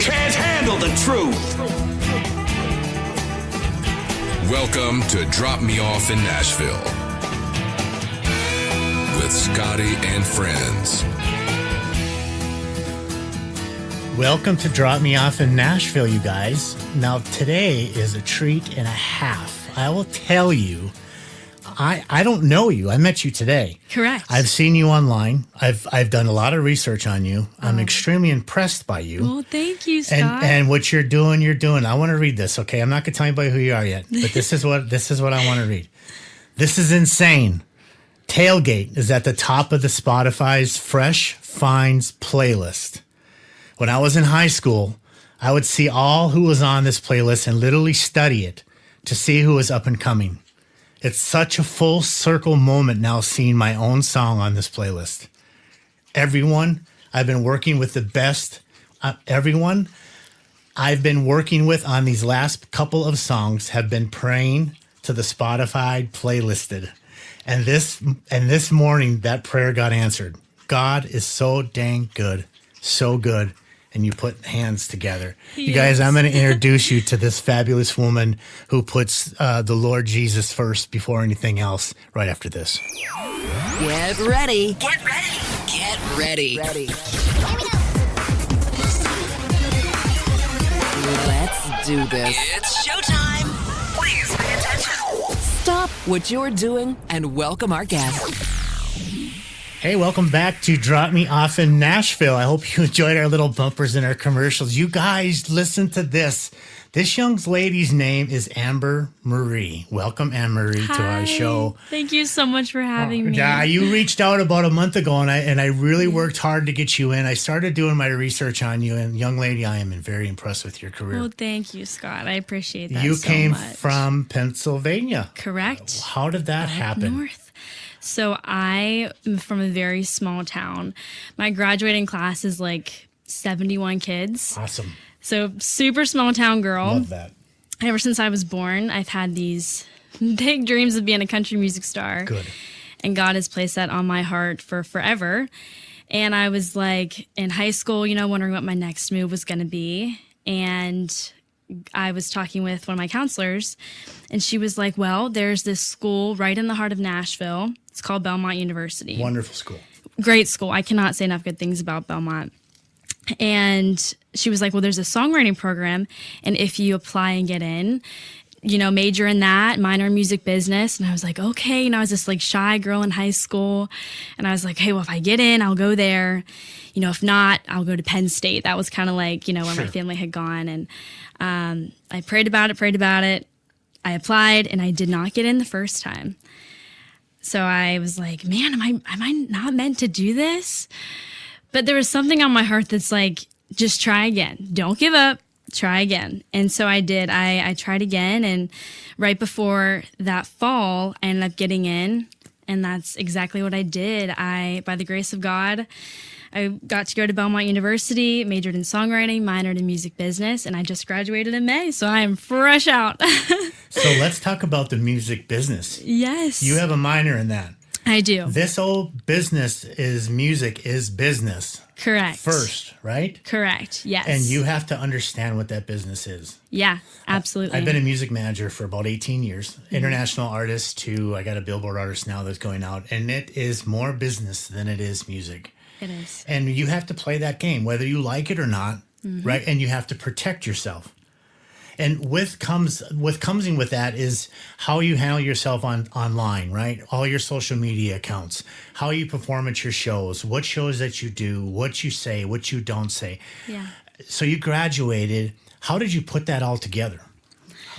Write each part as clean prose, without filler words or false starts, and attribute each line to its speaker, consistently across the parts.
Speaker 1: can't handle the truth.
Speaker 2: Welcome to Drop Me Off in Nashville with Scotty and friends.
Speaker 3: Welcome to Drop Me Off in Nashville, you guys. Now, today is a treat and a half. I will tell you, I don't know you. I met you today.
Speaker 4: Correct.
Speaker 3: I've seen you online. I've done a lot of research on you. I'm extremely impressed by you.
Speaker 4: Well, thank you, Scott.
Speaker 3: And what you're doing. I want to read this, okay? I'm not going to tell anybody who you are yet, but this is what I want to read. This is insane. Tailgate is at the top of the Spotify's Fresh Finds playlist. When I was in high school, I would see all who was on this playlist and literally study it to see who was up and coming. It's such a full circle moment now seeing my own song on this playlist. Everyone I've been working with the best, everyone I've been working with on these last couple of songs have been praying to the Spotify playlisted. And this morning, that prayer got answered. God is so dang good, so good. And you put hands together. Yes. You guys, I'm going to introduce you to this fabulous woman who puts the Lord Jesus first before anything else right after this.
Speaker 5: Get ready. Get ready. Get ready. Ready. Let's do this. It's showtime. Please pay attention. Stop what you're doing and welcome our guest.
Speaker 3: Hey, welcome back to Drop Me Off in Nashville. I hope you enjoyed our little bumpers and our commercials. You guys, listen to this. This young lady's name is Amber Marie. Welcome, Anne Marie, to our show.
Speaker 4: Thank you so much for having me.
Speaker 3: Yeah, you reached out about a month ago, and I really worked hard to get you in. I started doing my research on you, and young lady, I am very impressed with your career.
Speaker 4: Well, thank you, Scott. I appreciate that
Speaker 3: You
Speaker 4: so
Speaker 3: came
Speaker 4: much.
Speaker 3: from Pennsylvania.
Speaker 4: Correct.
Speaker 3: How did that happen?
Speaker 4: North. So I am from a very small town. My graduating class is like 71 kids.
Speaker 3: Awesome.
Speaker 4: So super small town girl.
Speaker 3: Love that.
Speaker 4: Ever since I was born, I've had these big dreams of being a country music star.
Speaker 3: Good.
Speaker 4: And God has placed that on my heart for forever. And I was like in high school, wondering what my next move was going to be. And I was talking with one of my counselors, and she was like, well, there's this school right in the heart of Nashville. It's called Belmont University.
Speaker 3: Wonderful school. Great
Speaker 4: school. I cannot say enough good things about Belmont. And she was like, well, there's a songwriting program, and if you apply and get in, major in that, minor in music business. And I was like, okay. I was this like shy girl in high school. And I was like, hey, well, if I get in, I'll go there. If not, I'll go to Penn State. That was kind of like, where my family had gone. And I prayed about it. I applied, and I did not get in the first time. So I was like, man, am I not meant to do this? But there was something on my heart that's like, just try again. Don't give up. Try again. And so I did. I tried again. And right before that fall, I ended up getting in. And that's exactly what I did. By the grace of God, I got to go to Belmont University, majored in songwriting, minored in music business, and I just graduated in May, so I am fresh out.
Speaker 3: So let's talk about the music business.
Speaker 4: Yes.
Speaker 3: You have a minor in that.
Speaker 4: I do.
Speaker 3: This old business is music is business.
Speaker 4: Correct.
Speaker 3: First, right?
Speaker 4: Correct, yes.
Speaker 3: And you have to understand what that business is.
Speaker 4: Yeah, absolutely.
Speaker 3: I've been a music manager for about 18 years. International artist too. I got a Billboard artist now that's going out. And it is more business than it is music.
Speaker 4: It is.
Speaker 3: And you have to play that game, whether you like it or not, right? And you have to protect yourself. And what comes with that is how you handle yourself online, right? All your social media accounts, how you perform at your shows, what shows that you do, what you say, what you don't say.
Speaker 4: Yeah.
Speaker 3: So you graduated. How did you put that all together?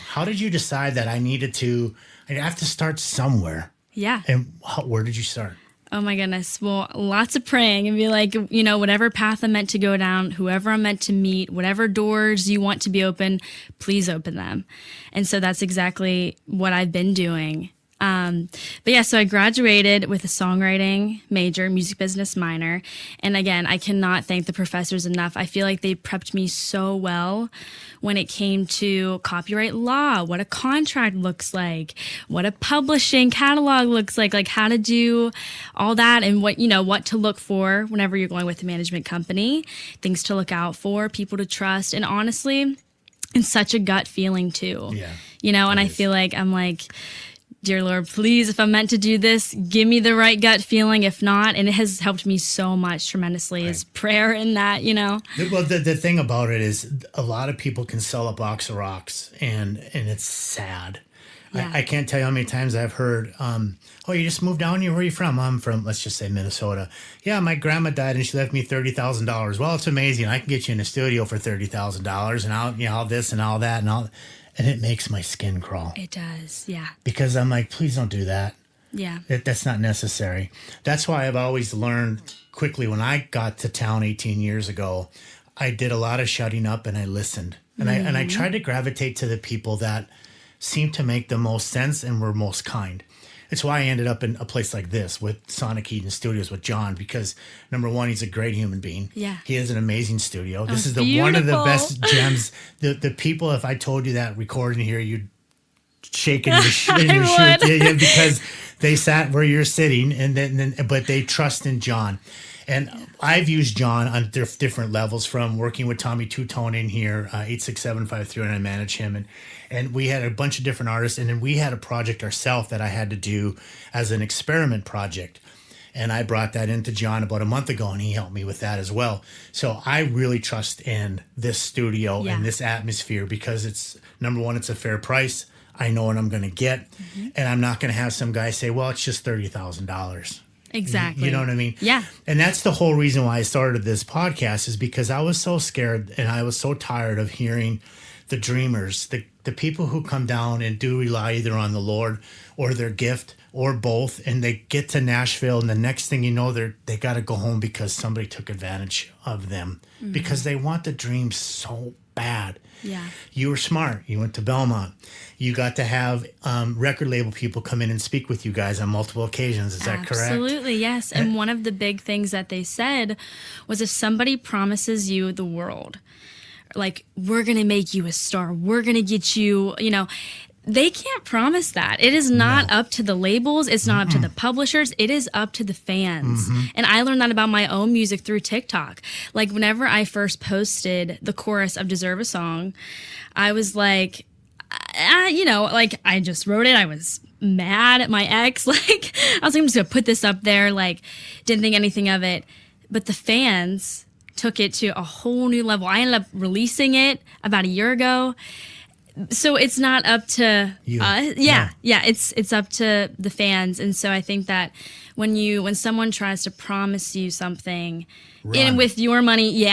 Speaker 3: How did you decide that I have to start somewhere?
Speaker 4: Yeah.
Speaker 3: And where did you start?
Speaker 4: Oh my goodness. Well, lots of praying and be like, whatever path I'm meant to go down, whoever I'm meant to meet, whatever doors you want to be open, please open them. And so that's exactly what I've been doing. But yeah, so I graduated with a songwriting major, music business minor. And again, I cannot thank the professors enough. I feel like they prepped me so well when it came to copyright law, what a contract looks like, what a publishing catalog looks like how to do all that and what to look for whenever you're going with a management company, things to look out for, people to trust. And honestly, it's such a gut feeling too.
Speaker 3: Yeah.
Speaker 4: And I feel like I'm like, dear Lord, please, if I'm meant to do this, give me the right gut feeling. If not, and it has helped me so much tremendously, is prayer in that,
Speaker 3: Well, the thing about it is a lot of people can sell a box of rocks and it's sad.
Speaker 4: Yeah.
Speaker 3: I can't tell you how many times I've heard, oh, you just moved down here? Where are you from? I'm from, let's just say Minnesota. Yeah, my grandma died and she left me $30,000. Well, it's amazing. I can get you in a studio for $30,000 and all this and all that and all. And it makes my skin crawl.
Speaker 4: It does, yeah.
Speaker 3: Because I'm like, please don't do that.
Speaker 4: Yeah.
Speaker 3: That's not necessary. That's why I've always learned quickly when I got to town 18 years ago, I did a lot of shutting up and I listened. And I tried to gravitate to the people that seemed to make the most sense and were most kind. It's why I ended up in a place like this with Sonic Eden Studios with John, because number one, he's a great human being.
Speaker 4: Yeah.
Speaker 3: He has an amazing studio. This is
Speaker 4: beautiful.
Speaker 3: One of the best gems. The people, if I told you that recording here, you'd shake in your shoes because they sat where you're sitting but they trust in John. And I've used John on different levels, from working with Tommy Two-Tone in here, 86753, and I manage him. And we had a bunch of different artists. And then we had a project ourselves that I had to do as an experiment project. And I brought that into John about a month ago, and he helped me with that as well. So I really trust in this studio and this atmosphere because it's, number one, it's a fair price. I know what I'm going to get. And I'm not going to have some guy say, well, it's just $30,000.
Speaker 4: Exactly.
Speaker 3: You know what I mean?
Speaker 4: Yeah.
Speaker 3: And that's the whole reason why I started this podcast, is because I was so scared and I was so tired of hearing the dreamers, the people who come down and do rely either on the Lord or their gift or both, and they get to Nashville and the next thing you know, they got to go home because somebody took advantage of them because they want the dream so bad.
Speaker 4: Yeah.
Speaker 3: You were smart. You went to Belmont. You got to have record label people come in and speak with you guys on multiple occasions. Is that correct?
Speaker 4: Absolutely, yes. And one of the big things that they said was, if somebody promises you the world, like, we're going to make you a star, we're going to get you, they can't promise that. It is not up to the labels. It's not up to the publishers. It is up to the fans. And I learned that about my own music through TikTok. Like, whenever I first posted the chorus of Deserve a Song, I was like, I just wrote it. I was mad at my ex. Like, I was like, I'm just going to put this up there. Like, didn't think anything of it. But the fans took it to a whole new level. I ended up releasing it about a year ago. So it's not up to us. Yeah. It's up to the fans. And so I think that when someone tries to promise you something with your money,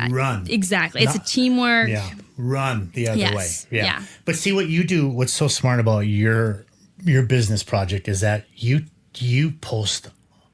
Speaker 3: run.
Speaker 4: Exactly. It's a teamwork.
Speaker 3: Yeah. Run the other way.
Speaker 4: Yeah.
Speaker 3: But see what you do, what's so smart about your business project is that you post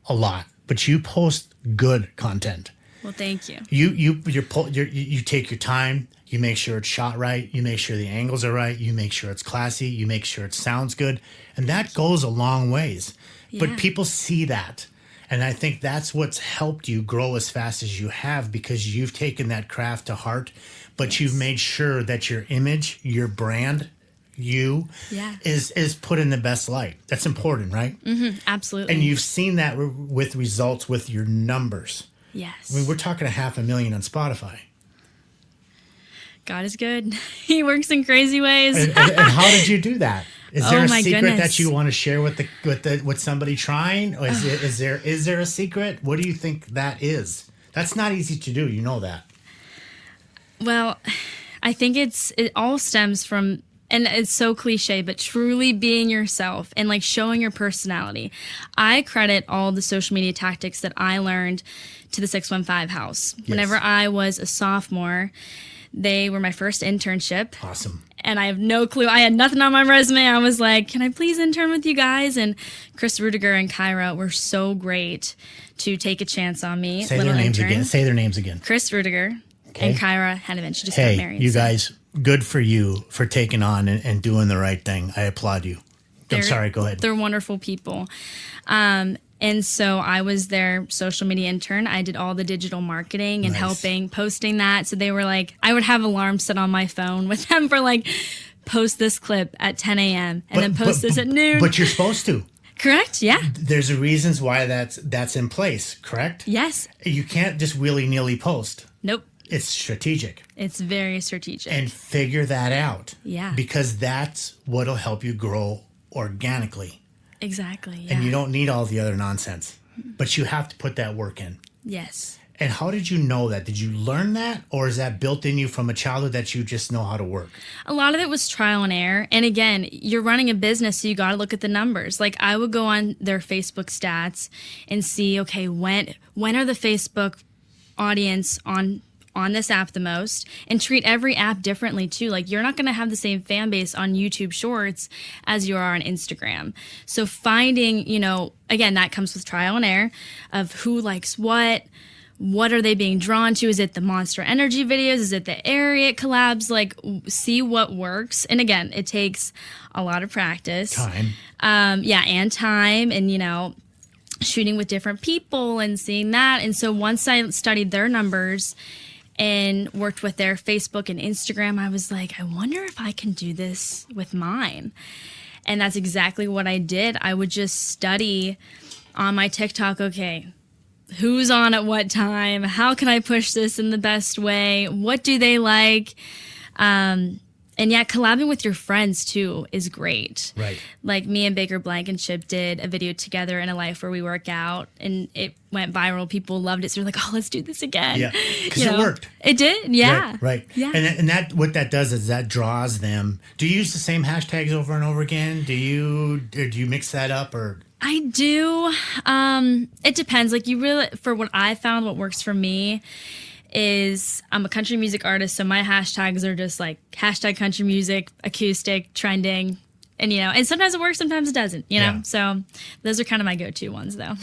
Speaker 3: a lot, but you post good content.
Speaker 4: Well, thank you.
Speaker 3: You take your time. You make sure it's shot right. You make sure the angles are right. You make sure it's classy. You make sure it sounds good. And that goes a long ways.
Speaker 4: Yeah.
Speaker 3: But people see that. And I think that's what's helped you grow as fast as you have, because you've taken that craft to heart, but you've made sure that your image, your brand, is put in the best light. That's important, right?
Speaker 4: Mm-hmm, absolutely.
Speaker 3: And you've seen that with results with your numbers.
Speaker 4: Yes.
Speaker 3: I mean, we're talking 500,000 on Spotify.
Speaker 4: God is good. He works in crazy ways.
Speaker 3: And how did you do that? Is there a secret
Speaker 4: goodness.
Speaker 3: that you want to share with somebody trying? Or is there a secret? What do you think that is? That's not easy to do. You know that.
Speaker 4: Well, I think it all stems from, and it's so cliche, but truly being yourself and like showing your personality. I credit all the social media tactics that I learned to the 615 house. Yes. Whenever I was a sophomore, they were my first internship.
Speaker 3: Awesome.
Speaker 4: And I have no clue. I had nothing on my resume. I was like, can I please intern with you guys? And Chris Rudiger and Kyra were so great to take a chance on me.
Speaker 3: Say their names again.
Speaker 4: Chris Rudiger and Kyra Hanavin. She just got married.
Speaker 3: You guys, good for you for taking on and doing the right thing. I applaud you. I'm sorry, go ahead.
Speaker 4: They're wonderful people. And so I was their social media intern. I did all the digital marketing and helping posting that. So they were like, I would have alarms set on my phone with them for like, post this clip at 10 a.m. and then post this at noon.
Speaker 3: But you're supposed to.
Speaker 4: Correct, yeah.
Speaker 3: There's reasons why that's in place, correct?
Speaker 4: Yes.
Speaker 3: You can't just willy-nilly post.
Speaker 4: Nope.
Speaker 3: It's strategic.
Speaker 4: It's very strategic.
Speaker 3: And figure that out.
Speaker 4: Yeah.
Speaker 3: Because that's what'll help you grow organically.
Speaker 4: Exactly, yeah.
Speaker 3: And you don't need all the other nonsense. But you have to put that work in.
Speaker 4: Yes.
Speaker 3: And how did you know that? Did you learn that? Or is that built in you from a childhood that you just know how to work?
Speaker 4: A lot of it was trial and error. And again, you're running a business, so you got to look at the numbers. Like I would go on their Facebook stats and see, okay, when are the Facebook audience on this app the most, and treat every app differently too. Like you're not going to have the same fan base on YouTube Shorts as you are on Instagram. So finding, again, that comes with trial and error of who likes what are they being drawn to? Is it the Monster Energy videos? Is it the Ariat collabs? Like see what works. And again, it takes a lot of practice.
Speaker 3: Time.
Speaker 4: And time and, shooting with different people and seeing that. And so once I studied their numbers and worked with their Facebook and Instagram, I was like, I wonder if I can do this with mine. And that's exactly what I did. I would just study on my TikTok, okay, who's on at what time? How can I push this in the best way? What do they like? And yeah, collabing with your friends too is great.
Speaker 3: Right.
Speaker 4: Like me and Baker Blankenship did a video together in a life where we work out and it went viral. People loved it. So they're like, oh, let's do this again.
Speaker 3: Yeah. Because it worked.
Speaker 4: It did. Yeah.
Speaker 3: Right.
Speaker 4: Yeah.
Speaker 3: And that what that does is that draws them. Do you use the same hashtags over and over again? Do you mix that up or?
Speaker 4: I do. It depends. Like for what I found, what works for me is I'm a country music artist, so my hashtags are just like hashtag country music, acoustic, trending, and sometimes it works, sometimes it doesn't,
Speaker 3: Yeah.
Speaker 4: So those are kind of my go-to ones though.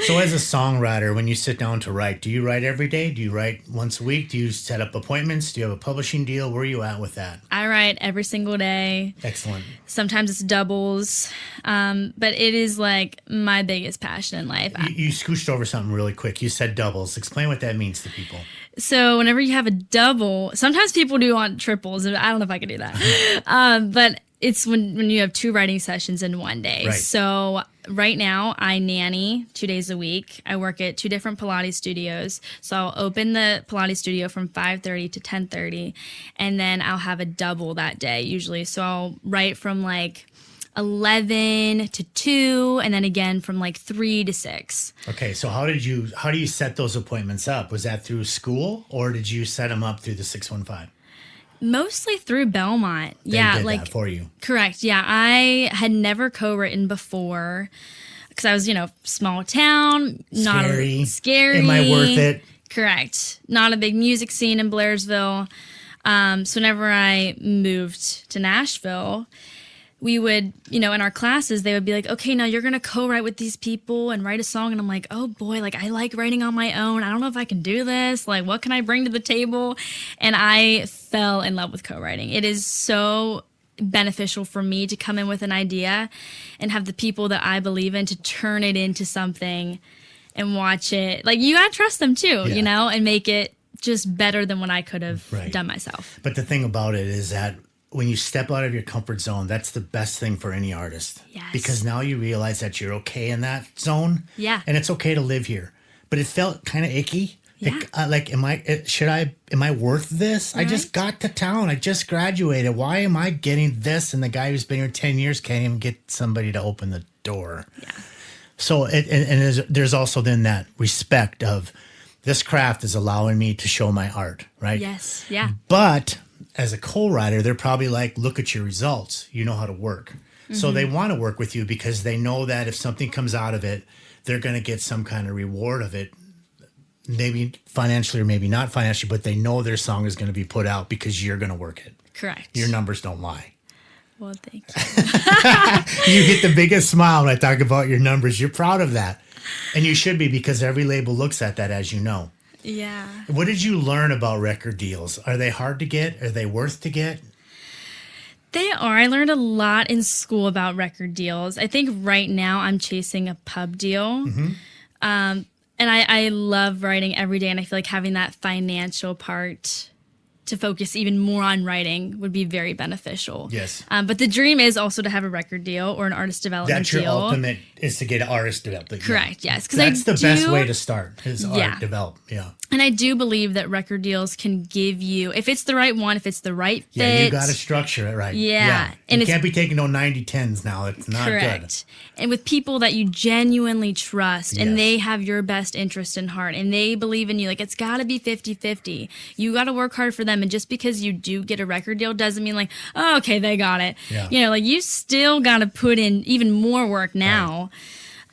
Speaker 3: So as a songwriter, when you sit down to write, do you write every day? Do you write once a week? Do you set up appointments? Do you have a publishing deal? Where are you at with that?
Speaker 4: I write every single day.
Speaker 3: Excellent.
Speaker 4: Sometimes it's doubles, but it is like my biggest passion in life.
Speaker 3: You scooched over something really quick. You said doubles. Explain what that means to people.
Speaker 4: So whenever you have a double, sometimes people do want triples. I don't know if I could do that. But it's when you have 2 writing sessions in one day.
Speaker 3: Right.
Speaker 4: So right now I nanny 2 days a week. I work at 2 different Pilates studios. So I'll open the Pilates studio from 5:30 to 10:30, and then I'll have a double that day usually. So I'll write from like 11 to 2, and then again from like 3 to 6.
Speaker 3: Okay, so how do you set those appointments up? Was that through school, or did you set them up through the 615?
Speaker 4: Mostly through Belmont.
Speaker 3: They did that for you.
Speaker 4: Correct. Yeah, I had never co-written before because I was, small town, not scary.
Speaker 3: Am I worth it?
Speaker 4: Correct. Not a big music scene in Blairsville. So whenever I moved to Nashville, we would, in our classes, they would be like, okay, now you're going to co-write with these people and write a song. And I'm like, oh boy, like I like writing on my own. I don't know if I can do this. Like, what can I bring to the table? And I fell in love with co-writing. It is so beneficial for me to come in with an idea and have the people that I believe in to turn it into something and watch it. Like, you got to trust them too, and make it just better than what I could have done myself.
Speaker 3: But the thing about it is that when you step out of your comfort zone, that's the best thing for any artist.
Speaker 4: Yes.
Speaker 3: Because now you realize that you're okay in that zone.
Speaker 4: Yeah.
Speaker 3: And it's okay to live here. But it felt kind of icky.
Speaker 4: Yeah.
Speaker 3: Am I worth this? Right. I just got to town. I just graduated. Why am I getting this? And the guy who's been here 10 years can't even get somebody to open the door. Yeah. So there's also then that respect of this craft is allowing me to show my art, right?
Speaker 4: Yes. Yeah.
Speaker 3: But as a co-writer, they're probably like, look at your results. You know how to work. Mm-hmm. So they want to work with you because they know that if something comes out of it, they're going to get some kind of reward of it. Maybe financially or maybe not financially, but they know their song is going to be put out because you're going to work it.
Speaker 4: Correct.
Speaker 3: Your numbers don't lie.
Speaker 4: Well, thank you.
Speaker 3: You get the biggest smile when I talk about your numbers. You're proud of that. And you should be, because every label looks at that, as you know.
Speaker 4: Yeah. What
Speaker 3: did you learn about record deals? Are they hard to get? Are they worth to get?
Speaker 4: They are. I learned a lot in school about record deals. I think right now I'm chasing a pub deal. And I love writing every day, and I feel like having that financial part to focus even more on writing would be very beneficial.
Speaker 3: Yes.
Speaker 4: But the dream is also to have a record deal or an artist development deal.
Speaker 3: That's your ultimate, is to get an artist development.
Speaker 4: Correct, yes.
Speaker 3: That's the best way to start, is art develop. Yeah.
Speaker 4: And I do believe that record deals can give you, if it's the right one, if it's the right fit.
Speaker 3: Yeah, you got to structure it right.
Speaker 4: Yeah.
Speaker 3: And you can't be taking no 90-10s now. It's not
Speaker 4: correct. Good. And with people that you genuinely trust, and they have your best interest in heart, and they believe in you, like, it's got to be 50-50. You got to work hard for them. And just because you do get a record deal doesn't mean like, oh, okay, they got it.
Speaker 3: Yeah.
Speaker 4: You know, like, you still got to put in even more work now.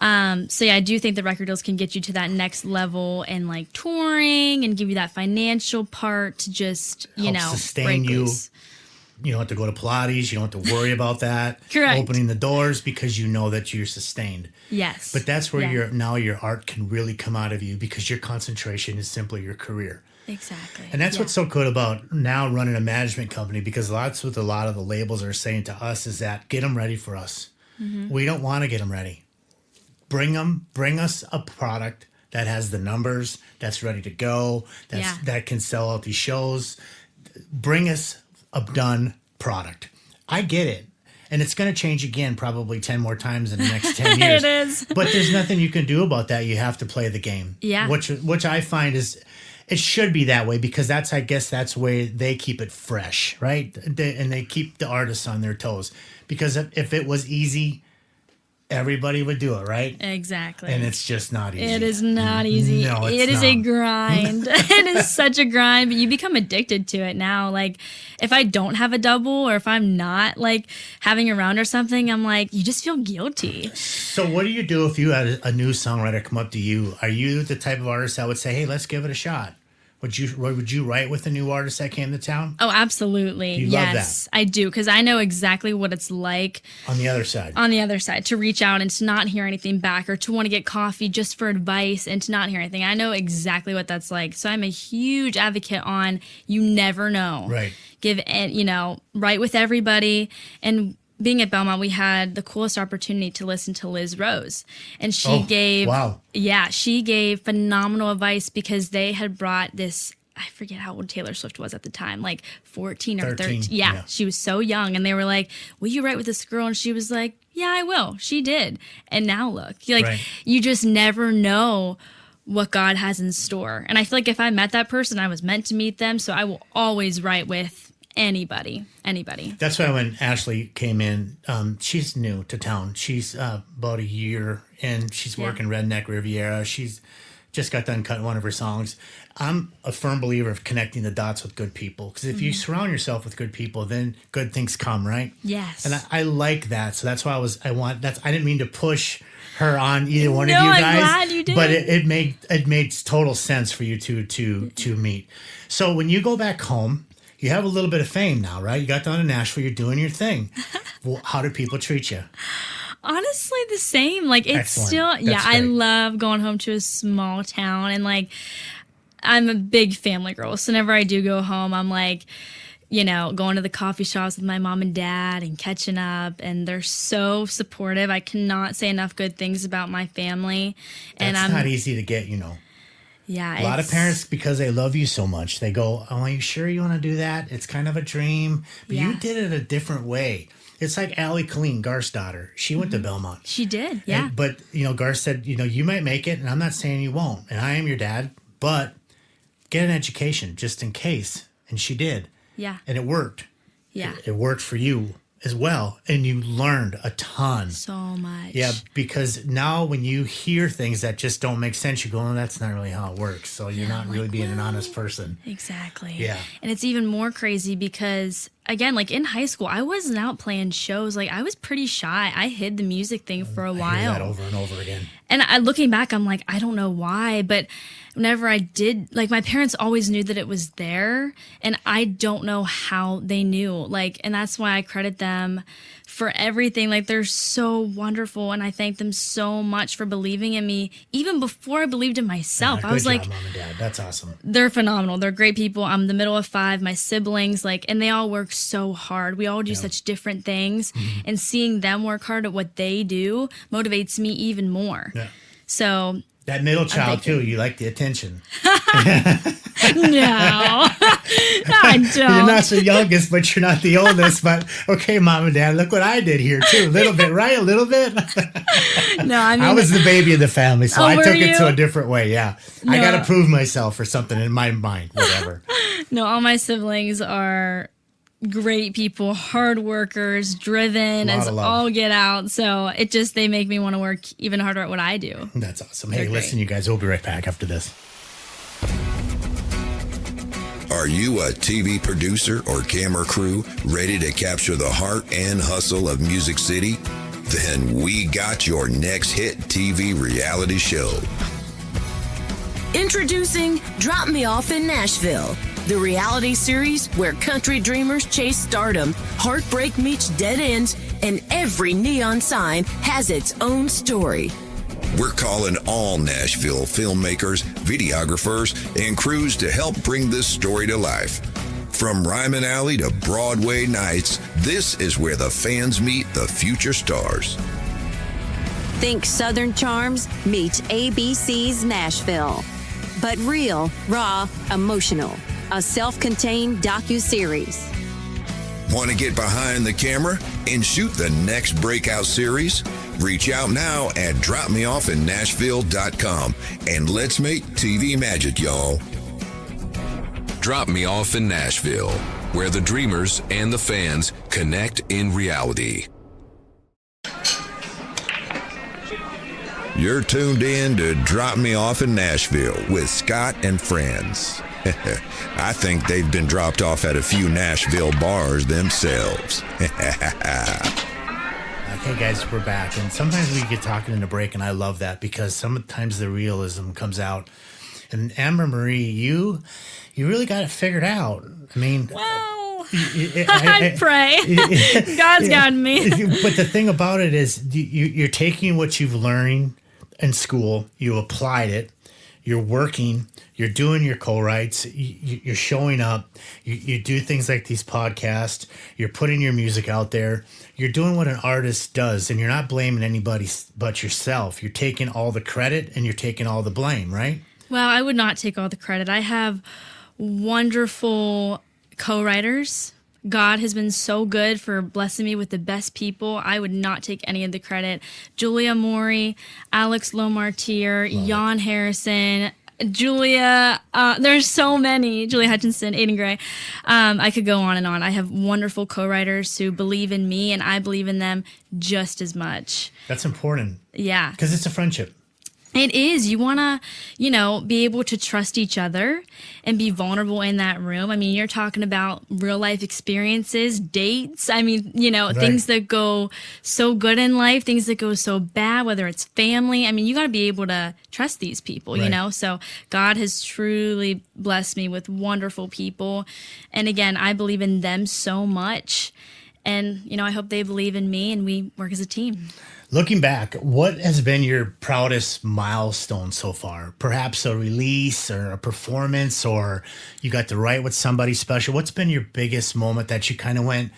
Speaker 4: Right. So yeah, I do think the record deals can get you to that next level and like touring and give you that financial part to just,
Speaker 3: sustain you.
Speaker 4: Loose.
Speaker 3: You don't have to go to Pilates. You don't have to worry about that.
Speaker 4: Correct. Opening
Speaker 3: the doors, because you know that you're sustained.
Speaker 4: Yes.
Speaker 3: But that's where your art can really come out of you, because your concentration is simply your career.
Speaker 4: Exactly.
Speaker 3: And that's what's so good about now running a management company, because that's what a lot of the labels are saying to us, is that get them ready for us. Mm-hmm. We don't want to get them ready. Bring us a product that has the numbers, that's ready to go, that can sell out these shows. Bring us a done product. I get it. And it's going to change again probably 10 more times in the next 10 years.
Speaker 4: It is.
Speaker 3: But there's nothing you can do about that. You have to play the game.
Speaker 4: Yeah.
Speaker 3: Which I find is, it should be that way, because I guess that's the way they keep it fresh, right? And they keep the artists on their toes. Because if it was easy, everybody would do it, right?
Speaker 4: Exactly.
Speaker 3: And it's just not easy.
Speaker 4: It is not easy.
Speaker 3: No,
Speaker 4: it is a grind. It is such a grind, but you become addicted to it now. Like, if I don't have a double, or if I'm not like having a round or something, I'm like, you just feel guilty.
Speaker 3: So what do you do if you had a new songwriter come up to you? Are you the type of artist that would say, hey, let's give it a shot? Would you write with a new artist that came to town?
Speaker 4: Oh, absolutely.
Speaker 3: You
Speaker 4: yes,
Speaker 3: love that.
Speaker 4: I do, because I know exactly what it's like
Speaker 3: on the other side.
Speaker 4: To reach out and to not hear anything back, or to want to get coffee just for advice and to not hear anything. I know exactly what that's like. So I'm a huge advocate on, you never know.
Speaker 3: Right.
Speaker 4: Write with everybody. And being at Belmont, we had the coolest opportunity to listen to Liz Rose. And she gave phenomenal advice, because they had brought this, I forget how old Taylor Swift was at the time, like 14 or 13. Yeah, she was so young. And they were like, will you write with this girl? And she was like, yeah, I will. She did. And now look, you just never know what God has in store. And I feel like if I met that person, I was meant to meet them. So I will always write with anybody.
Speaker 3: That's why when Ashley came in, she's new to town. She's about a year in. She's working Redneck Riviera. She's just got done cutting one of her songs. I'm a firm believer of connecting the dots with good people, because if you surround yourself with good people, then good things come, right?
Speaker 4: Yes.
Speaker 3: And I like that. So that's why I didn't mean to push her on either one of you guys.
Speaker 4: I'm glad you did.
Speaker 3: But it made total sense for you to meet. So when you go back home, you have a little bit of fame now, right? You got down to Nashville. You're doing your thing. Well, how do people treat you?
Speaker 4: Honestly, the same. Like, it's
Speaker 3: Excellent.
Speaker 4: still, I love going home to a small town. And, like, I'm a big family girl. So whenever I do go home, I'm like, going to the coffee shops with my mom and dad and catching up. And they're so supportive. I cannot say enough good things about my family.
Speaker 3: That's not easy to get,
Speaker 4: Yeah,
Speaker 3: a lot of parents, because they love you so much, they go, oh, are you sure you want to do that? It's kind of a dream. But you did it a different way. It's like Allie Colleen, Garth's daughter. She went to Belmont.
Speaker 4: She did, yeah.
Speaker 3: But, Garth said, you might make it, and I'm not saying you won't. And I am your dad, but get an education just in case. And she did.
Speaker 4: Yeah.
Speaker 3: And it worked.
Speaker 4: Yeah.
Speaker 3: It worked for you as well, and you learned a ton.
Speaker 4: So much.
Speaker 3: Yeah, because now when you hear things that just don't make sense, you go, oh, that's not really how it works. So you're not really being an honest person.
Speaker 4: Exactly.
Speaker 3: Yeah.
Speaker 4: And it's even more crazy because, again, like in high school, I wasn't out playing shows. Like, I was pretty shy. I hid the music thing for a while.
Speaker 3: I hear that over and over again.
Speaker 4: And looking back, I'm like, I don't know why, but whenever I did, like, my parents always knew that it was there, and I don't know how they knew. Like, and that's why I credit them for everything. Like, they're so wonderful, and I thank them so much for believing in me even before I believed in myself. I was like,
Speaker 3: Mom and Dad. That's awesome.
Speaker 4: they're phenomenal. They're great people. I'm the middle of 5, my siblings, like, and they all work so hard. We all do such different things, and seeing them work hard at what they do motivates me even more.
Speaker 3: Yeah.
Speaker 4: So
Speaker 3: that middle child too, you like the attention.
Speaker 4: No, I don't.
Speaker 3: You're not the youngest, but you're not the oldest. But okay, Mom and Dad, look what I did here too. A little bit, right? A little bit.
Speaker 4: No, I mean,
Speaker 3: I was the baby of the family, so I took it to
Speaker 4: you?
Speaker 3: a different way. Yeah, I got to prove myself or something in my mind, whatever.
Speaker 4: No, all my siblings are great people, hard workers, driven as all get out. So they make me want to work even harder at what I do.
Speaker 3: That's awesome. Hey, listen, you guys, we'll be right back after this.
Speaker 2: Are you a TV producer or camera crew ready to capture the heart and hustle of Music City? Then we got your next hit TV reality show.
Speaker 6: Introducing Drop Me Off in Nashville, the reality series where country dreamers chase stardom, heartbreak meets dead ends, and every neon sign has its own story.
Speaker 2: We're calling all Nashville filmmakers, videographers, and crews to help bring this story to life. From Ryman Alley to Broadway nights, this is where the fans meet the future stars.
Speaker 7: Think Southern Charms meets ABC's Nashville. But real, raw, emotional. A self-contained docuseries.
Speaker 2: Want to get behind the camera and shoot the next breakout series? Reach out now at dropmeoffinnashville.com and let's make TV magic, y'all.
Speaker 8: Drop Me Off in Nashville, where the dreamers and the fans connect in reality.
Speaker 2: You're tuned in to Drop Me Off in Nashville with Scott and friends. I think they've been dropped off at a few Nashville bars themselves.
Speaker 3: Okay, guys, we're back. And sometimes we get talking in the break, and I love that because sometimes the realism comes out. And Amber Marie, you really got it figured out. I mean...
Speaker 4: Wow. I pray. God's got me.
Speaker 3: But the thing about it is you're taking what you've learned in school, you applied it, you're working, you're doing your co-writes, you're showing up, you do things like these podcasts, you're putting your music out there, you're doing what an artist does, and you're not blaming anybody but yourself. You're taking all the credit and you're taking all the blame, right?
Speaker 4: Well, I would not take all the credit. I have wonderful co-writers. God has been so good for blessing me with the best people. I would not take any of the credit. Julia Maury, Alex Lomartier, Jan Harrison, Julia, there's so many. Julia Hutchinson, Aiden Gray. I could go on and on. I have wonderful co-writers who believe in me, and I believe in them just as much.
Speaker 3: That's important.
Speaker 4: Yeah.
Speaker 3: Because it's a friendship.
Speaker 4: It is. You want to, be able to trust each other and be vulnerable in that room. I mean, you're talking about real life experiences, dates. I mean,
Speaker 3: Right.
Speaker 4: Things that go so good in life, things that go so bad, whether it's family. I mean, you got to be able to trust these people,
Speaker 3: Right.
Speaker 4: So God has truly blessed me with wonderful people. And again, I believe in them so much. And, I hope they believe in me and we work as a team.
Speaker 3: Looking back, what has been your proudest milestone so far? Perhaps a release or a performance, or you got to write with somebody special. What's been your biggest moment that you kind of went,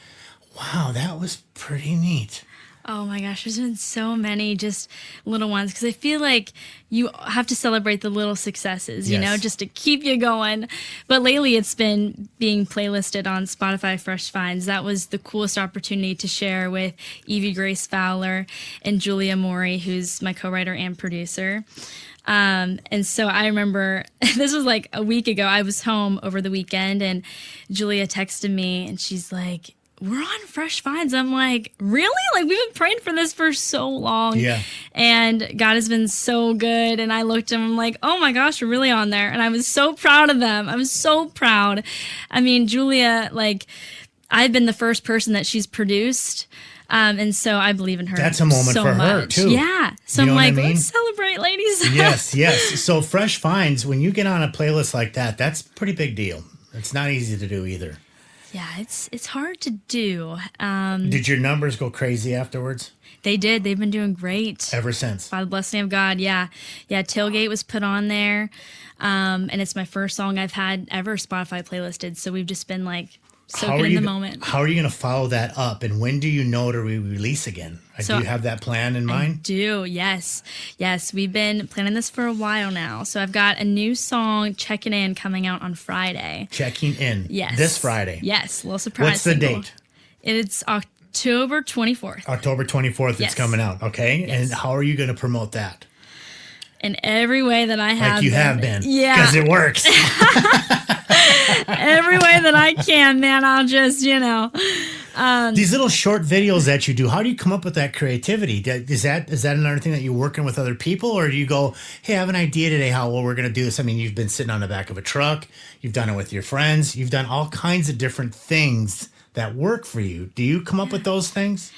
Speaker 3: wow, that was pretty neat?
Speaker 4: Oh my gosh, there's been so many just little ones because I feel like you have to celebrate the little successes,
Speaker 3: Yes.
Speaker 4: just to keep you going. But lately it's been being playlisted on Spotify Fresh Finds. That was the coolest opportunity to share with Evie Grace Fowler and Julia Maury, who's my co-writer and producer. And so I remember this was like a week ago. I was home over the weekend and Julia texted me and she's like, we're on Fresh Finds. I'm like, really? Like, we've been praying for this for so long.
Speaker 3: Yeah.
Speaker 4: And God has been so good. And I looked at him, I'm like, oh my gosh, we're really on there. And I was so proud of them. I was so proud. I mean, Julia, I've been the first person that she's produced. And so I believe in her.
Speaker 3: That's a moment
Speaker 4: so
Speaker 3: for
Speaker 4: much.
Speaker 3: her, too.
Speaker 4: Yeah. So
Speaker 3: You know
Speaker 4: I'm
Speaker 3: what I
Speaker 4: like,
Speaker 3: mean?
Speaker 4: let's celebrate, ladies.
Speaker 3: Yes. So Fresh Finds, when you get on a playlist like that, that's a pretty big deal. It's not easy to do either.
Speaker 4: Yeah, it's hard to do.
Speaker 3: Did your numbers go crazy afterwards?
Speaker 4: They did. They've been doing great.
Speaker 3: Ever since.
Speaker 4: By the blessing of God, yeah. Yeah, Tailgate was put on there. And it's my first song I've had ever Spotify playlisted. So we've just been like soaking in the moment.
Speaker 3: How are you going to follow that up? And when do you know to release again? Do you have that plan in mind?
Speaker 4: I do, yes. Yes, we've been planning this for a while now. So I've got a new song, Checking In, coming out on Friday.
Speaker 3: Checking In?
Speaker 4: Yes.
Speaker 3: This Friday?
Speaker 4: Yes, a little surprise.
Speaker 3: What's the
Speaker 4: single.
Speaker 3: date?
Speaker 4: It's October 24th.
Speaker 3: October 24th,
Speaker 4: yes.
Speaker 3: It's coming out, okay?
Speaker 4: Yes.
Speaker 3: And how are you going to promote that?
Speaker 4: In every way that I have
Speaker 3: Like you have been.
Speaker 4: Yeah.
Speaker 3: Because it works.
Speaker 4: Every way that I can, man. I'll just,
Speaker 3: These little short videos that you do, how do you come up with that creativity? Is that another thing that you're working with other people? Or do you go, hey, I have an idea today we're going to do this? I mean, you've been sitting on the back of a truck. You've done it with your friends. You've done all kinds of different things that work for you. Do you come up with those things?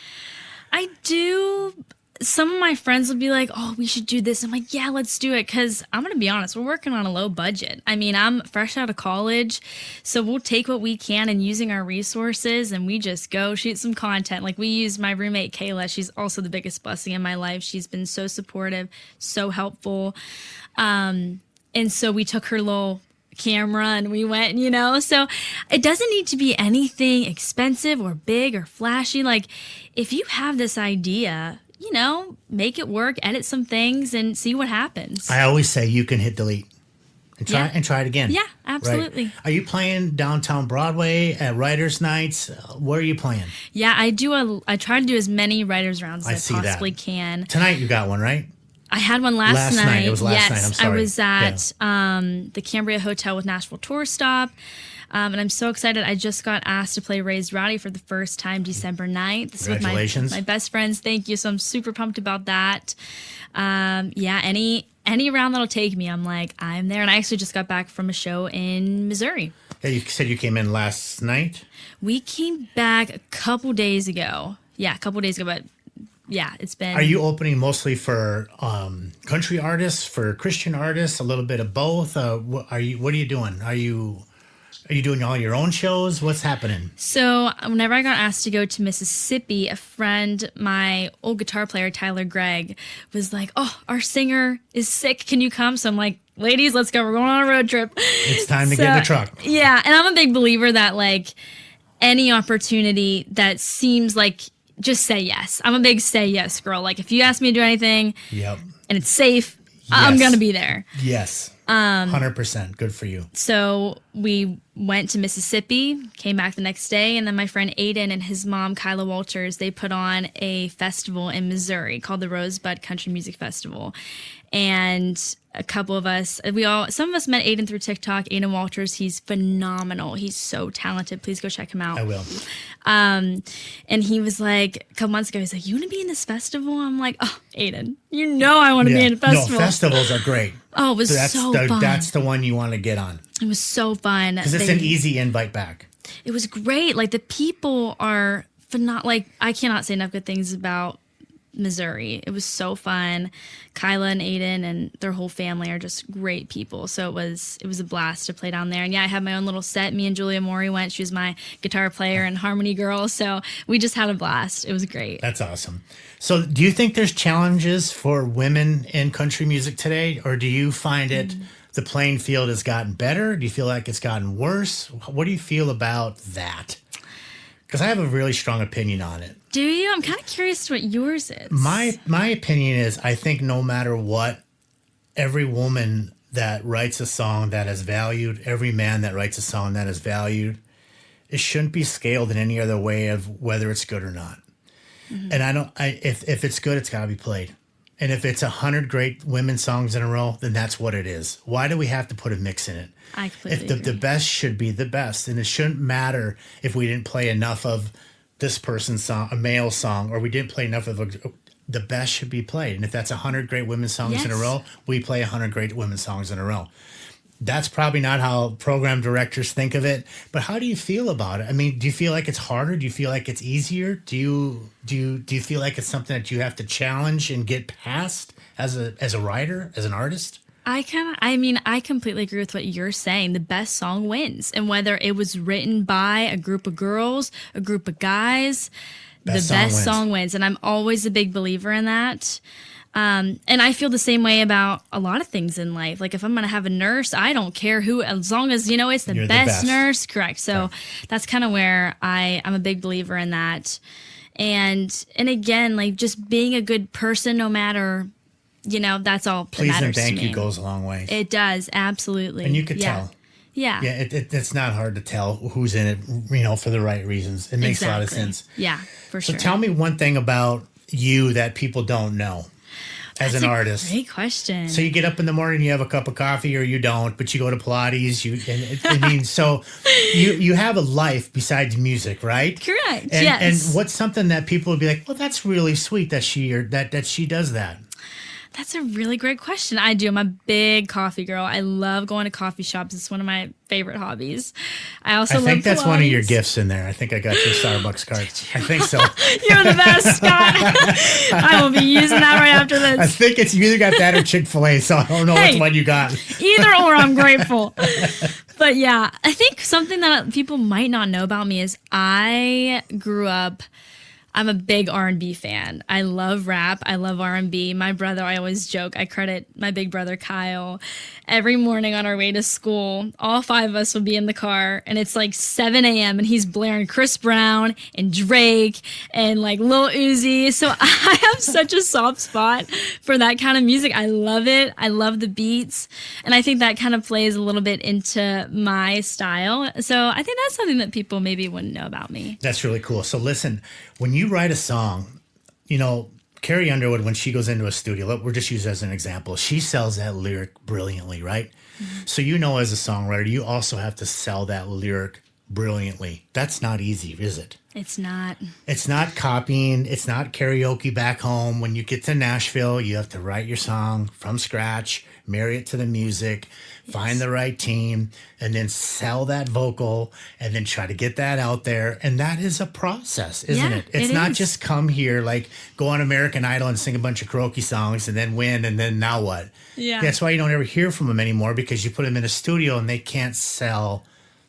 Speaker 4: I do. Some of my friends will be like, oh, we should do this. I'm like, yeah, let's do it. Because I'm going to be honest, we're working on a low budget. I mean, I'm fresh out of college. So we'll take what we can and using our resources and we just go shoot some content. Like we use my roommate, Kayla. She's also the biggest blessing in my life. She's been so supportive, so helpful. And so we took her little camera and we went, so it doesn't need to be anything expensive or big or flashy. Like if you have this idea, make it work, edit some things and see what happens.
Speaker 3: I always say you can hit delete and try it again.
Speaker 4: Yeah, absolutely.
Speaker 3: Right? Are you playing downtown Broadway at writers' nights? Where are you playing?
Speaker 4: Yeah, I try to do as many writers' rounds as I possibly can.
Speaker 3: Tonight you got one, right?
Speaker 4: I had one last night.
Speaker 3: It was last night. I'm sorry.
Speaker 4: I was at the Cambria Hotel with Nashville Tour Stop. And I'm so excited. I just got asked to play Raised Rowdy for the first time December 9th. This
Speaker 3: Congratulations.
Speaker 4: Is with my best friends. Thank you. So I'm super pumped about that. Any round that'll take me, I'm like, I'm there. And I actually just got back from a show in Missouri.
Speaker 3: Yeah, you said you came in last night?
Speaker 4: We came back a couple days ago. Yeah, a couple days ago, but yeah, it's been...
Speaker 3: Are you opening mostly for country artists, for Christian artists, a little bit of both? What are you doing? Are you doing all your own shows? What's happening?
Speaker 4: So whenever I got asked to go to Mississippi, a friend, my old guitar player, Tyler Gregg, was like, oh, our singer is sick. Can you come? So I'm like, ladies, let's go. We're going on a road trip.
Speaker 3: It's time to get in the truck.
Speaker 4: Yeah. And I'm a big believer that like any opportunity that seems like just say yes. I'm a big say yes girl. Like if you ask me to do anything and it's safe, I'm going to be there.
Speaker 3: Yes. 100%. Good for you.
Speaker 4: So we went to Mississippi, came back the next day, and then my friend Aiden and his mom, Kyla Walters, they put on a festival in Missouri called the Rosebud Country Music Festival. And a couple of us, some of us met Aiden through TikTok. Aiden Walters, he's phenomenal. He's so talented. Please go check him out.
Speaker 3: I will.
Speaker 4: And he was like, a couple months ago, he's like, you want to be in this festival? I'm like, oh, Aiden, I want to be in a festival.
Speaker 3: No, festivals are great.
Speaker 4: Oh, it was so fun.
Speaker 3: That's the one you want to get on.
Speaker 4: It was so fun.
Speaker 3: Because it's an easy invite back.
Speaker 4: It was great. Like the people are phenomenal. Like I cannot say enough good things about Missouri. It was so fun. Kyla and Aiden and their whole family are just great people. So it was a blast to play down there. And yeah, I had my own little set. Me and Julia Maury went. She was my guitar player and harmony girl. So we just had a blast. It was great.
Speaker 3: That's awesome. So do you think there's challenges for women in country music today? Or do you find it the playing field has gotten better? Do you feel like it's gotten worse? What do you feel about that? Because I have a really strong opinion on it.
Speaker 4: Do you? I'm kind of curious what yours is.
Speaker 3: My opinion is I think no matter what, every woman that writes a song that is valued, every man that writes a song that is valued, it shouldn't be scaled in any other way of whether it's good or not. Mm-hmm. And if it's good, it's got to be played. And if it's 100 great women's songs in a row, then that's what it is. Why do we have to put a mix in it?
Speaker 4: I completely agree.
Speaker 3: The best should be the best. And it shouldn't matter if we didn't play enough of this person's song, a male song, or we didn't play enough of the best should be played. And if that's 100 great women's songs in a row, we play 100 great women's songs in a row. That's probably not how program directors think of it. But how do you feel about it? I mean, do you feel like it's harder? Do you feel like it's easier? Do you feel like it's something that you have to challenge and get past as a writer, as an artist?
Speaker 4: I completely agree with what you're saying. The best song wins. And whether it was written by a group of girls, a group of guys, the best song wins. And I'm always a big believer in that. And I feel the same way about a lot of things in life. Like if I'm going to have a nurse, I don't care who, as long as, it's the best nurse. Correct. So that's kind of where I'm a big believer in that. And again, like just being a good person, no matter, that's all that matters to me.
Speaker 3: Please and thank you goes a long way.
Speaker 4: It does. Absolutely.
Speaker 3: And you could tell.
Speaker 4: Yeah.
Speaker 3: Yeah. It's not hard to tell who's in it, for the right reasons. It makes a lot of sense.
Speaker 4: Yeah, for sure.
Speaker 3: So tell me one thing about you that people don't know. As an artist.
Speaker 4: Great question.
Speaker 3: So you get up in the morning, you have a cup of coffee, or you don't, but you go to Pilates. So you have a life besides music, right?
Speaker 4: Correct.
Speaker 3: And,
Speaker 4: yes.
Speaker 3: And what's something that people would be like, well, that's really sweet that she does that.
Speaker 4: That's a really great question. I do. I'm a big coffee girl. I love going to coffee shops. It's one of my favorite hobbies. I think
Speaker 3: that's one of your gifts in there. I think I got your Starbucks card. I think so.
Speaker 4: You're the best, Scott. I will be using that right after this.
Speaker 3: I think you either got that or Chick-fil-A, so I don't know which one you got.
Speaker 4: Either or, I'm grateful. But yeah, I think something that people might not know about me is I grew up, I'm a big R&B fan. I love rap. I love R&B. My brother, I always joke, I credit my big brother, Kyle. Every morning on our way to school, all 5 of us would be in the car, and it's like 7 a.m., and he's blaring Chris Brown and Drake and like Lil Uzi. So I have such a soft spot for that kind of music. I love it. I love the beats. And I think that kind of plays a little bit into my style. So I think that's something that people maybe wouldn't know about me.
Speaker 3: That's really cool. So listen, when you write a song, Carrie Underwood, when she goes into a studio, we're just use as an example, she sells that lyric brilliantly, right? Mm-hmm. So as a songwriter, you also have to sell that lyric brilliantly. That's not easy, is it?
Speaker 4: It's not.
Speaker 3: It's not copying. It's not karaoke back home. When you get to Nashville, you have to write your song from scratch, marry it to the music, find the right team, and then sell that vocal, and then try to get that out there. And that is a process, isn't it? It's not just come here, like go on American Idol and sing a bunch of karaoke songs and then win, and then now what?
Speaker 4: Yeah.
Speaker 3: That's why you don't ever hear from them anymore, because you put them in a studio and they can't sell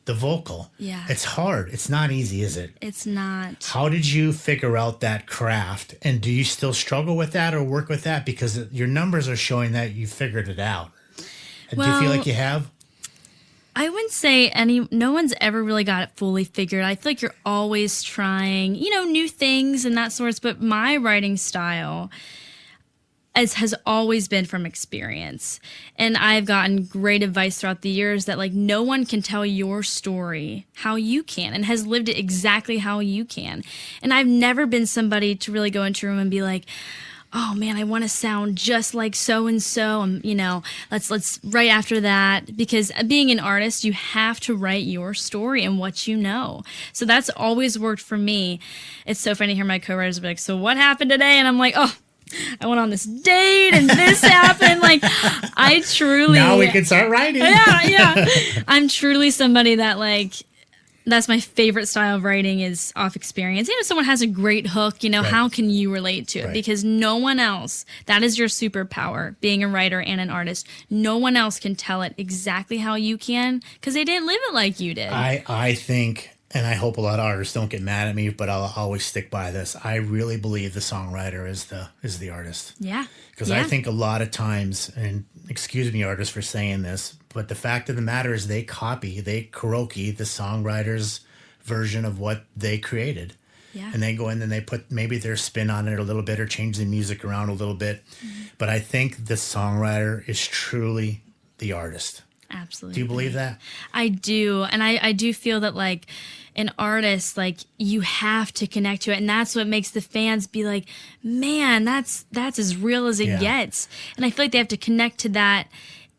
Speaker 3: the vocal.
Speaker 4: Yeah.
Speaker 3: It's hard. It's not easy, is it?
Speaker 4: It's not.
Speaker 3: How did you figure out that craft? And do you still struggle with that or work with that? Because your numbers are showing that you figured it out. Do you feel like you have?
Speaker 4: I wouldn't say no one's ever really got it fully figured. I feel like you're always trying, new things and that sorts. But my writing style has always been from experience. And I've gotten great advice throughout the years that like no one can tell your story how you can, and has lived it exactly how you can. And I've never been somebody to really go into a room and be like, oh man, I want to sound just like so-and-so. Let's right after that. Because being an artist, you have to write your story and what you know. So that's always worked for me. It's so funny to hear my co-writers be like, so what happened today? And I'm like, oh, I went on this date and this happened. Like, I truly...
Speaker 3: Now we can start writing.
Speaker 4: Yeah. I'm truly somebody that like... That's my favorite style of writing, is off experience. If someone has a great hook, right. How can you relate to it? Right. Because no one else, that is your superpower, being a writer and an artist. No one else can tell it exactly how you can, because they didn't live it like you did.
Speaker 3: I think, and I hope a lot of artists don't get mad at me, but I'll always stick by this. I really believe the songwriter is the artist.
Speaker 4: Yeah.
Speaker 3: Because I think a lot of times, and excuse me, artists, for saying this, but the fact of the matter is they karaoke the songwriter's version of what they created.
Speaker 4: Yeah.
Speaker 3: And they go in and they put maybe their spin on it a little bit or change the music around a little bit. Mm-hmm. But I think the songwriter is truly the artist.
Speaker 4: Absolutely.
Speaker 3: Do you believe that?
Speaker 4: I do. And I do feel that like an artist, like you have to connect to it. And that's what makes the fans be like, man, that's as real as it gets. And I feel like they have to connect to that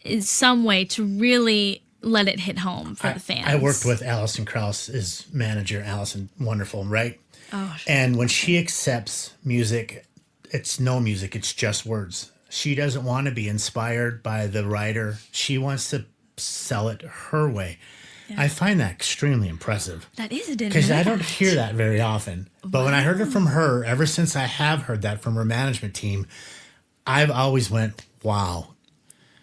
Speaker 4: in some way to really let it hit home for the fans.
Speaker 3: I worked with Alison Krauss, his manager. Alison, wonderful, right?
Speaker 4: Oh,
Speaker 3: and when she accepts music, it's no music, it's just words. She doesn't want to be inspired by the writer. She wants to sell it her way. Yeah. I find that extremely impressive.
Speaker 4: That is a different.
Speaker 3: Because I don't hear that very often. But when I heard it from her, ever since I have heard that from her management team, I've always went, wow.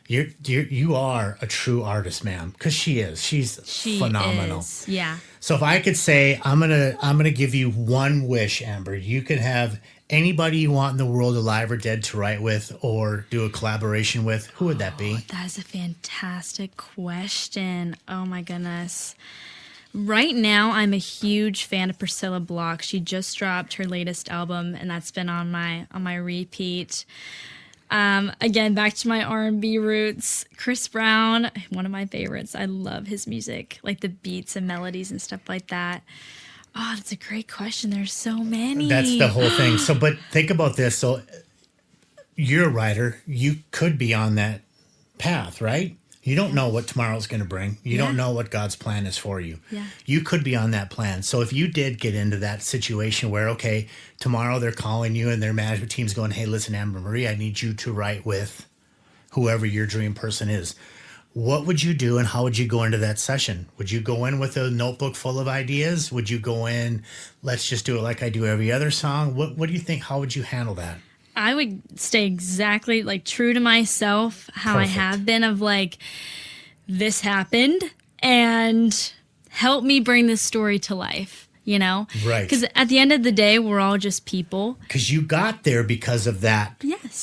Speaker 3: You are a true artist, ma'am, because she's phenomenal.
Speaker 4: Yeah.
Speaker 3: So if I could say, I'm gonna give you one wish, Amber. You could have anybody you want in the world, alive or dead, to write with or do a collaboration with. Who would that be?
Speaker 4: That is a fantastic question. Oh my goodness. Right now, I'm a huge fan of Priscilla Block. She just dropped her latest album, and that's been on my repeat. Again, back to my R&B roots. Chris Brown, one of my favorites. I love his music, like the beats and melodies and stuff like that. Oh, that's a great question. There's so many.
Speaker 3: That's the whole thing. So, but think about this. So, you're a writer. You could be on that path, right? You don't know what tomorrow's going to bring. You don't know what God's plan is for you.
Speaker 4: Yeah.
Speaker 3: You could be on that plan. So if you did get into that situation where, okay, tomorrow they're calling you and their management team's going, hey, listen, Amber Marie, I need you to write with whoever your dream person is. What would you do and how would you go into that session? Would you go in with a notebook full of ideas? Would you go in, let's just do it like I do every other song? What do you think? How would you handle that?
Speaker 4: I would stay exactly like true to myself, how
Speaker 3: Perfect.
Speaker 4: I have been, of like, this happened and help me bring this story to life, you know?
Speaker 3: Right.
Speaker 4: Because at the end of the day, we're all just people.
Speaker 3: Because you got there because of that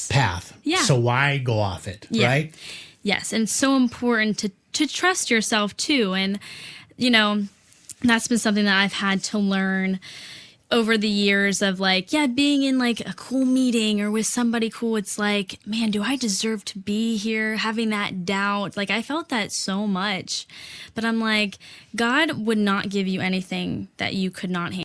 Speaker 3: path.
Speaker 4: Yeah.
Speaker 3: So why go off it, right?
Speaker 4: Yes. And it's so important to trust yourself too. And, you know, that's been something that I've had to learn over the years of like, being in like a cool meeting or with somebody cool, it's like, man, do I deserve to be here? Having that doubt. Like, I felt that so much. But I'm like, God would not give you anything that you could not handle.